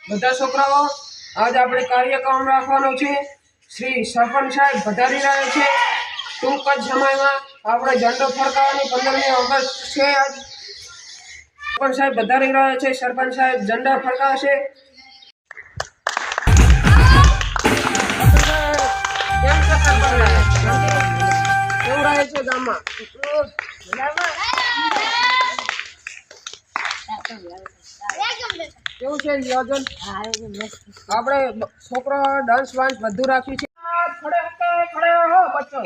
બધા છોકરાઓ આજ આપણે કાર્યક્રમ રાખવાનો છે। શ્રી સરપંચ સાહેબ પધારી રહ્યા છે। ટૂંક જ સમયમાં આપણે ઝંડો ફરકાવવાની 15મી ઓગસ્ટ છે। આજ સરપંચ સાહેબ પધારી રહ્યા છે। સરપંચ સાહેબ ઝંડા ફરકાવશે। કેવું રહે છે ગામમાં? કેવું છે યોજન? આપણે છોકરા ડાન્સ વાન્સ બધું રાખ્યું છે। ખડે હો બચ્ચો,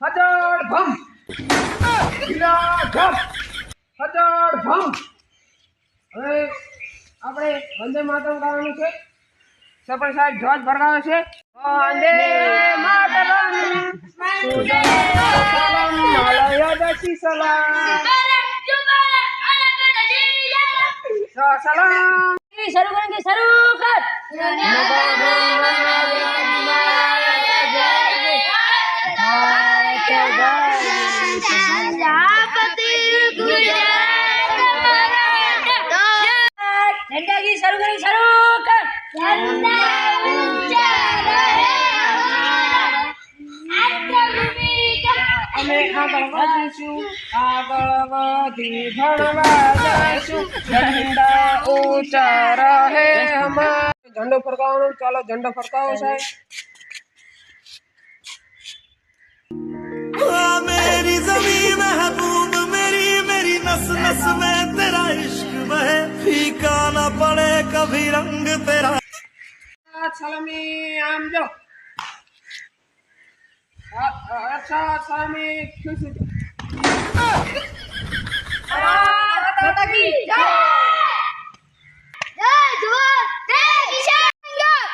હજાર ભમ હજાર ભમ। હવે આપણે વંદે માતરમ ગાવાનું છે। સરપંચ સાહેબ ધ્વજ ફરકાવે છે। વંદે માતરમ સલામ। शुरू करेंगे, शुरू कर। झंडा की शुरू करेंगे, शुरू कर। झंडा ऊंचा रहे हमारा, मातृभूमि का અમે આગળ વધી ભણવા જઈશું। ઝંડા ઊંચા રહે હમારા। ઝંડો ફરકાવવાનો, ચાલો ઝંડો ફરકાવો સાહેબ। मेरी जमीन महबूब मेरी मेरी नस नस में तेरा इश्क बहे, फीका ना पड़े कभी रंग तेरा। સલામી આમ જો। अच्छा सलामी खुश माता की जय। जय जोहार, जय किसान,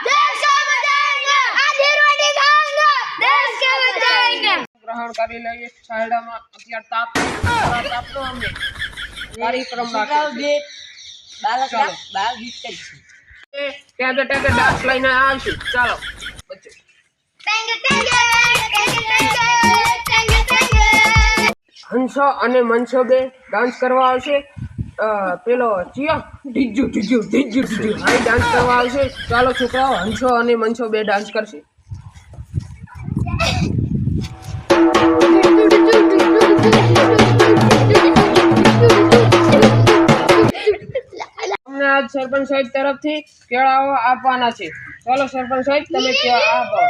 देश को बचाएंगे, आधी रोटी खाएंगे, देश को बचाएंगे। ग्रहण કરી લઈએ। છાયડામાં અત્યારે તાપનો અમને કાર્યક્રમ રાખ્યો છે। બાલ ગીત કરીશું। ત્યાં ડાન્સ લઈને આવશું। ચાલો બચ્ચો। હંસો અને મનસો બે ડાન્સ કરવા આવશે। પેલો ચિયો ઢીજુ ઢીજુ ઢીજુ ઢીજુ હાઈ ડાન્સ કરવા આવશે। ચાલો છોકરાઓ, હંસો અને મનસો બે ડાન્સ કરશે। અમને આજ સરપંચ સાહેબ તરફથી કેળાઓ આપવાના છે। ચાલો સરપંચ સાહેબ તમે કેળા આપો।